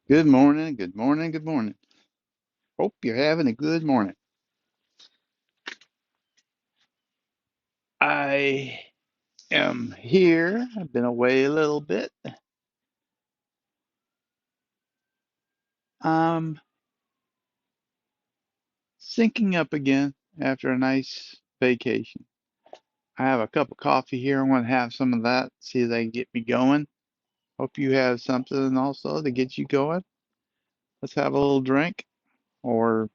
Good morning, good morning, good morning. Hope you're having a good morning. I am here. I've been away a little bit. I'm syncing up again after a nice vacation. I have a cup of coffee here. I want to have some of that, see if they can get me going. Hope you have something also to get you going. Let's have a little drink or a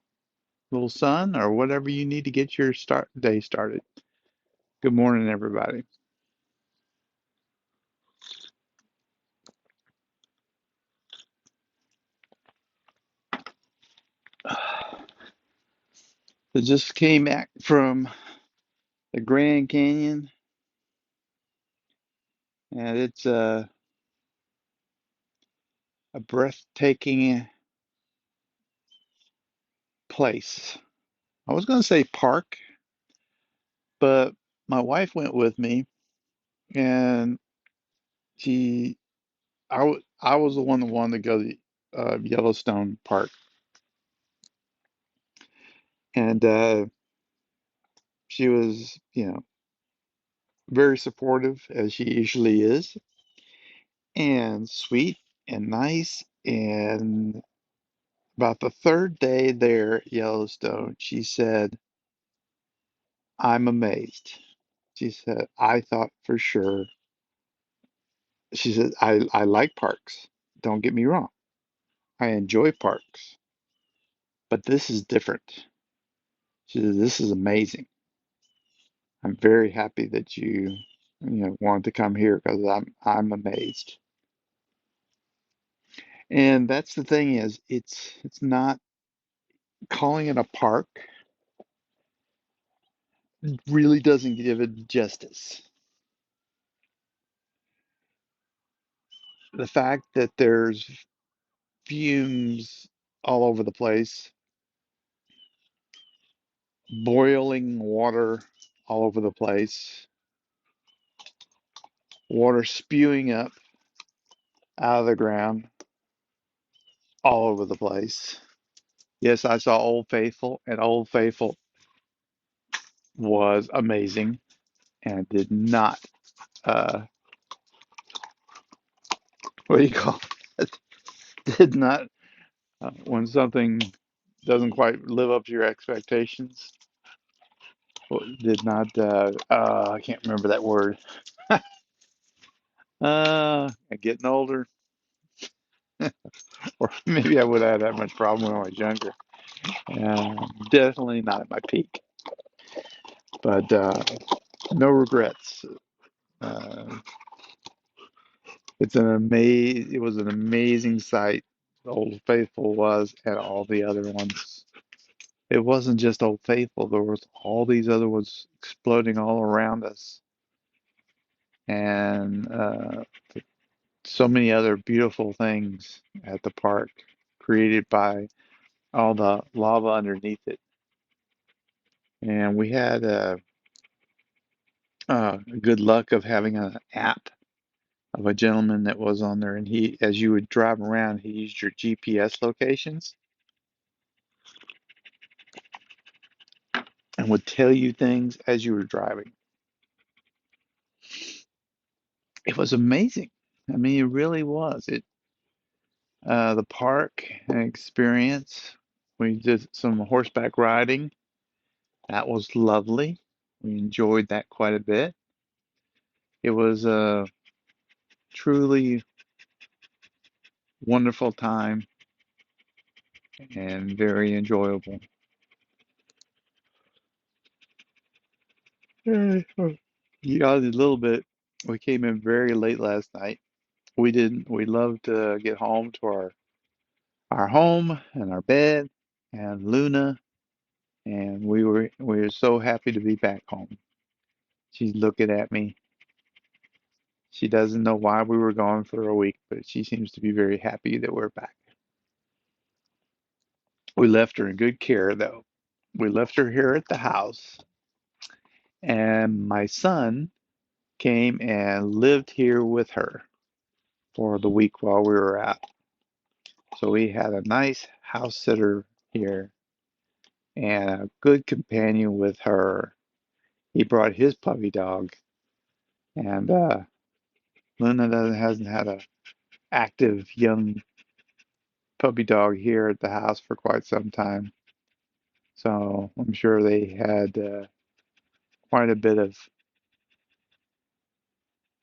little sun or whatever you need to get your day started. Good morning, everybody. I just came back from the Grand Canyon, and it's a breathtaking place. I was going to say park, but my wife went with me, and she, I was the one that wanted to go to Yellowstone Park, and she was, very supportive as she usually is, and sweet and nice. And about the third day there at Yellowstone, she said, "I'm amazed." She said, "I thought for sure." She said, I like parks. Don't get me wrong. I enjoy parks, but this is different. She said, this is amazing. I'm very happy that you wanted to come here because I'm amazed. And that's the thing is, it's not calling it a park really doesn't give it justice. The fact that there's fumes all over the place, boiling water all over the place, water spewing up out of the ground all over the place. Yes, I saw Old Faithful, and Old Faithful was amazing and did not, uh, what do you call it? Did not, when something doesn't quite live up to your expectations, did not, I can't remember that word. Getting older, or maybe I would have had that much problem when I was younger. Definitely not at my peak, but no regrets. Uh, it was an amazing sight. Old Faithful was, and all the other ones. It wasn't just Old Faithful. There was all these other ones exploding all around us, and so many other beautiful things at the park, created by all the lava underneath it. And we had good luck of having an app of a gentleman that was on there, and as you would drive around, he used your GPS locations and would tell you things as you were driving. It was amazing. I mean, it really was. The park experience. We did some horseback riding. That was lovely. We enjoyed that quite a bit. It was a truly wonderful time and very enjoyable. Yeah, a little bit. We came in very late last night. We loved to get home to our home and our bed and Luna, and we were so happy to be back home. She's looking at me. She doesn't know why we were gone for a week, but she seems to be very happy that we're back. We left her in good care, though. We left her here at the house, and my son came and lived here with her for the week while we were out. So we had a nice house sitter here and a good companion with her. He brought his puppy dog, and Luna hasn't had a active young puppy dog here at the house for quite some time. So I'm sure they had quite a bit of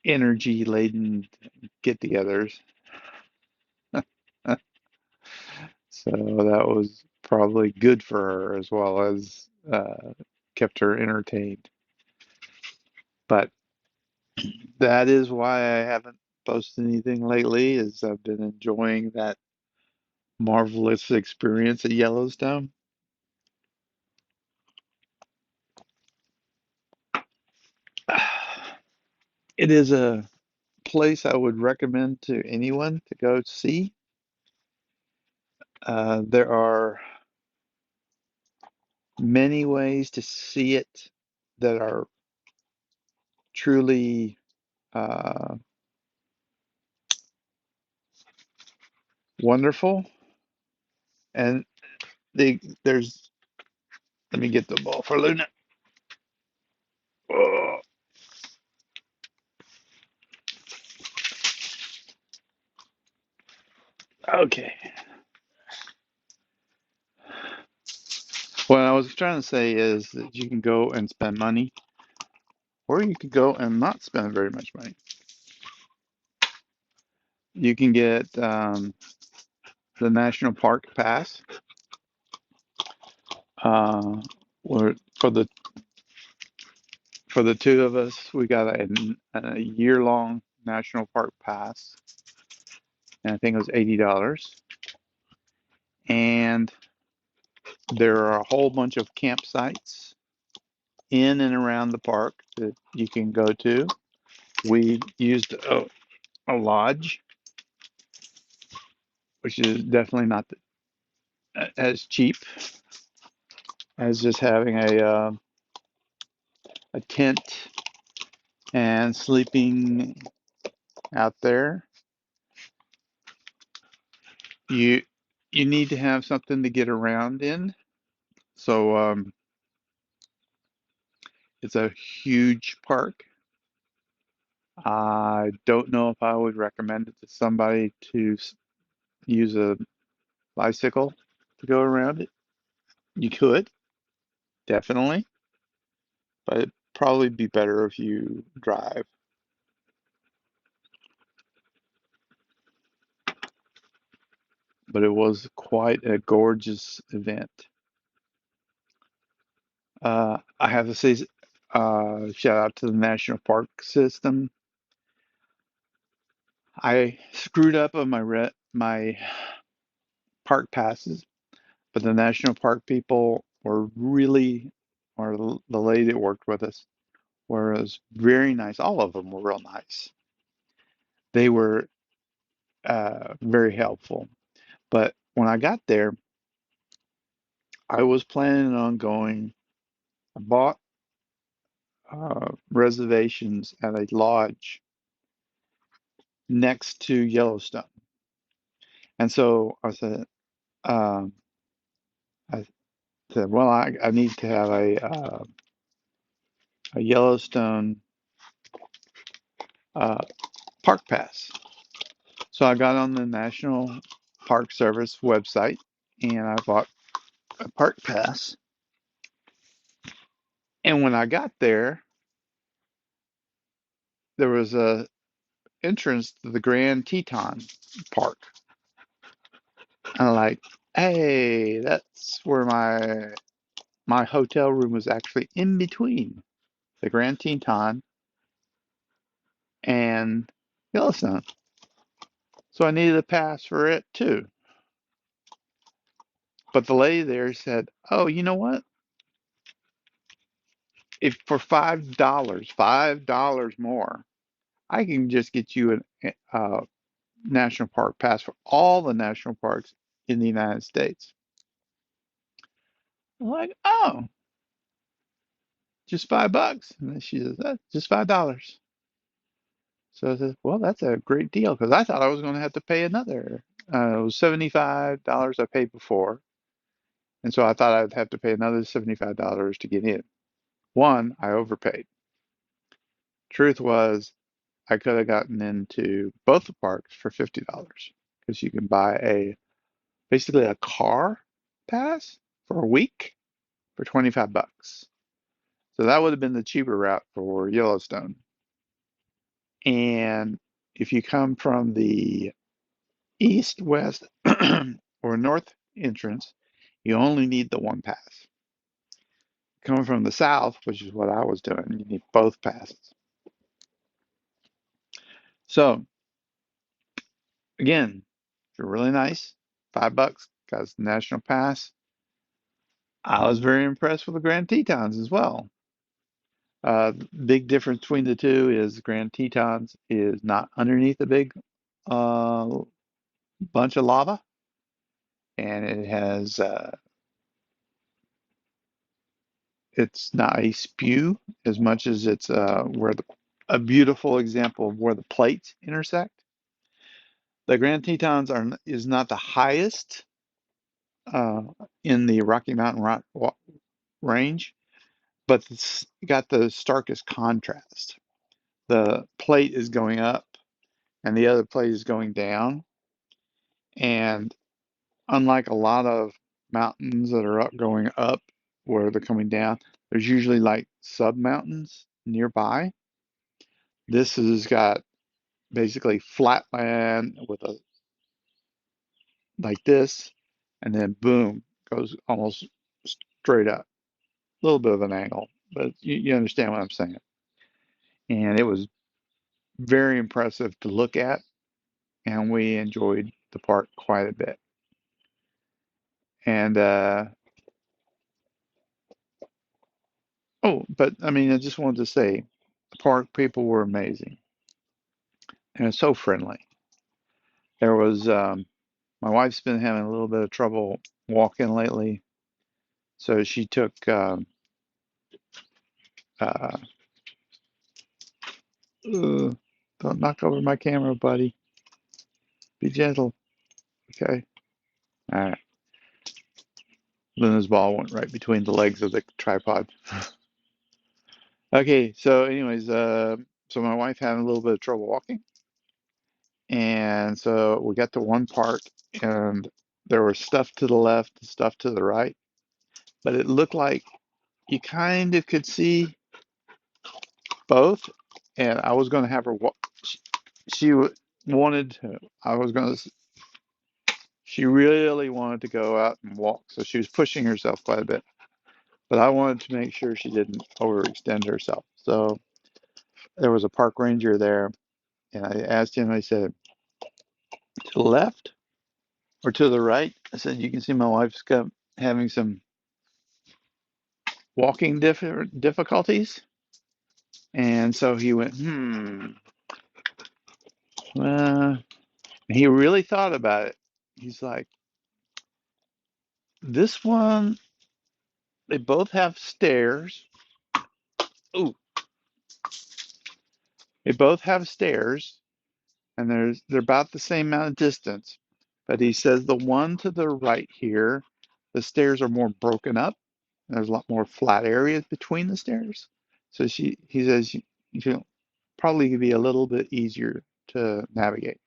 energy laden get-togethers. So that was probably good for her as well as kept her entertained. But that is why I haven't posted anything lately, is I've been enjoying that marvelous experience at Yellowstone. It is a place I would recommend to anyone to go see. There are many ways to see it that are truly uh, wonderful. And there's, let me get the ball for Luna. Oh, okay. What I was trying to say is that you can go and spend money, or you could go and not spend very much money. You can get the National Park Pass, uh, or for the two of us, we got a year-long National Park Pass, and I think it was $80. And there are a whole bunch of campsites in and around the park that you can go to. We used a lodge, which is definitely not as cheap as just having a tent and sleeping out there. You you need to have something to get around in. So it's a huge park. I don't know if I would recommend it to somebody to use a bicycle to go around it. You could, definitely, but it'd probably be better if you drive. But it was quite a gorgeous event. I have to say, shout out to the National Park System. I screwed up on my park passes, but the national park people were really, or the lady that worked with us was very nice. All of them were real nice. They were very helpful. But when I got there, I was planning on going. I bought reservations at a lodge next to Yellowstone, and so um, I said, well, I need to have a Yellowstone uh, park pass. So I got on the National Park Service website and I bought a park pass. And when I got there, there was a entrance to the Grand Teton Park. And I'm like, hey, that's where my hotel room was actually in between the Grand Teton and Yellowstone. So I needed a pass for it too. But the lady there said, oh, you know what? If for $5 more, I can just get you a national park pass for all the national parks in the United States. I'm like, oh, just $5. And then she says, that's just $5. So I said, well, that's a great deal because I thought I was going to have to pay another. It was $75 I paid before, and so I thought I'd have to pay another $75 to get in. One, I overpaid. Truth was, I could have gotten into both the parks for $50 because you can buy a basically a car pass for a week for 25 bucks. So that would have been the cheaper route for Yellowstone. And if you come from the east, west, or north entrance, you only need the one pass. Coming from the south, which is what I was doing, you need both passes. So again, they're really nice. $5 got the national pass. I was very impressed with the Grand Tetons as well. Big difference between the two is the Grand Tetons is not underneath a big uh, bunch of lava, and it's not a spew as much as it's a beautiful example of where the plates intersect. The Grand Tetons is not the highest uh, in the Rocky Mountain range, but it's got the starkest contrast. The plate is going up, and the other plate is going down. And unlike a lot of mountains that are going up where they're coming down, there's usually like sub mountains nearby. This has got basically flat land with a like this, and then boom, goes almost straight up. A little bit of an angle, but you understand what I'm saying. And it was very impressive to look at, and we enjoyed the park quite a bit. And oh, but I mean, I just wanted to say, the park people were amazing and so friendly. There was my wife's been having a little bit of trouble walking lately, so she took uh, don't knock over my camera, buddy. Be gentle, okay? All right. Luna's ball went right between the legs of the tripod. Okay, so anyways, so my wife had a little bit of trouble walking, and so we got to one part, and there was stuff to the left and stuff to the right, but it looked like you kind of could see both, and I was going to have her walk. She wanted to, I was going to, she really wanted to go out and walk, so she was pushing herself quite a bit, but I wanted to make sure she didn't overextend herself. So there was a park ranger there, and I asked him, I said, to the left or to the right? I said, you can see my wife's having some walking difficulties. And so he went, well, he really thought about it. He's like, this one, they both have stairs. Ooh, they both have stairs, and they're about the same amount of distance. But he says the one to the right here, the stairs are more broken up. There's a lot more flat areas between the stairs. So he says you probably be a little bit easier to navigate.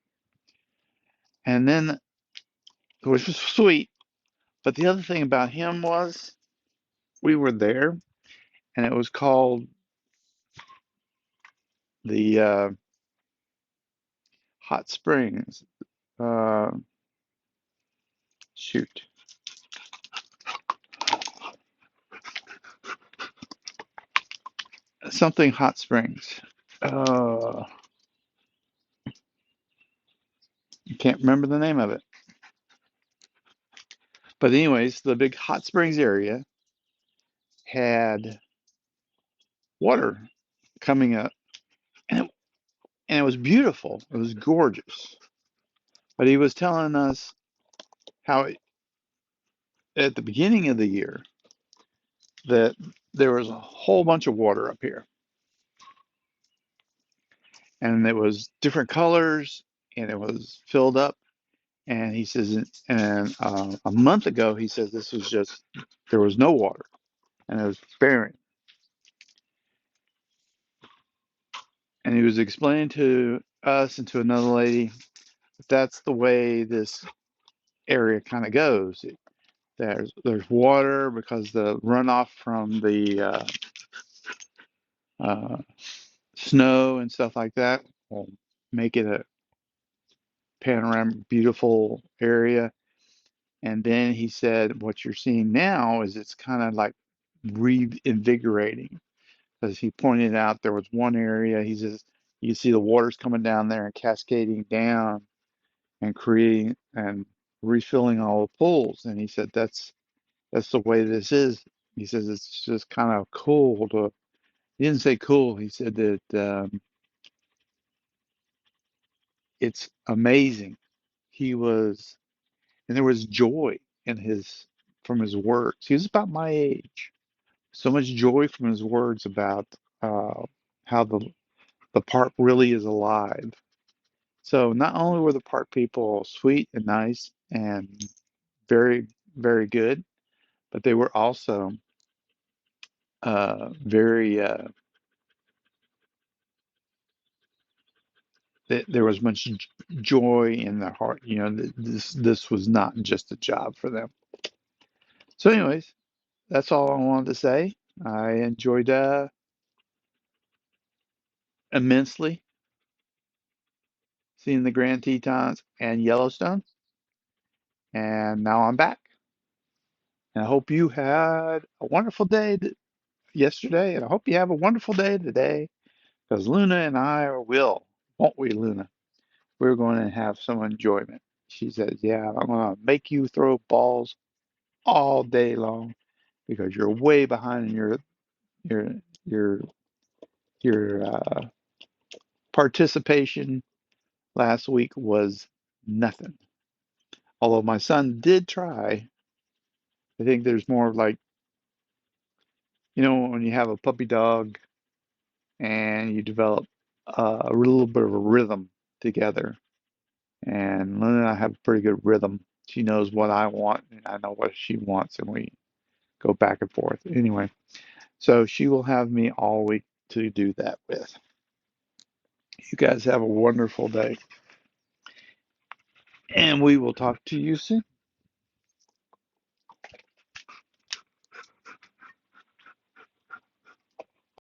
And then, which was sweet. But the other thing about him was we were there, and it was called the Hot Springs. Uh, shoot, something Hot Springs. Uh, you can't remember the name of it. But anyways, the big Hot Springs area had water coming up, and it was beautiful. It was gorgeous. But he was telling us how at the beginning of the year that there was a whole bunch of water up here, and it was different colors, and it was filled up, And he says, and a month ago, he says this was just, there was no water and it was barren. And he was explaining to us and to another lady that that's the way this area kind of goes. There's water because the runoff from the uh, snow and stuff like that will make it a panoramic, beautiful area. And then he said, what you're seeing now is it's kind of like reinvigorating. Because he pointed out there was one area, he says, you see the water's coming down there and cascading down and creating and refilling all the pools. And he said, that's the way this is. He says, it's just kind of cool to, he didn't say cool, he said that it's amazing. He was, and there was joy in his, from his words. He was about my age. So much joy from his words about uh, how the park really is alive. So not only were the park people sweet and nice and very, very good, but they were also very, there was much joy in their heart. You know, this was not just a job for them. So, anyways, that's all I wanted to say. I enjoyed immensely seeing the Grand Tetons and Yellowstone, and now I'm back. And I hope you had a wonderful day yesterday, and I hope you have a wonderful day today, because Luna and I will, won't we, Luna? We're going to have some enjoyment. She says, "Yeah, I'm going to make you throw balls all day long because you're way behind in your your your participation last week was nothing." Although my son did try. I think there's more of like, when you have a puppy dog and you develop a little bit of a rhythm together. And Luna and I have a pretty good rhythm. She knows what I want, and I know what she wants, and we go back and forth. Anyway, so she will have me all week to do that with. You guys have a wonderful day, and we will talk to you soon.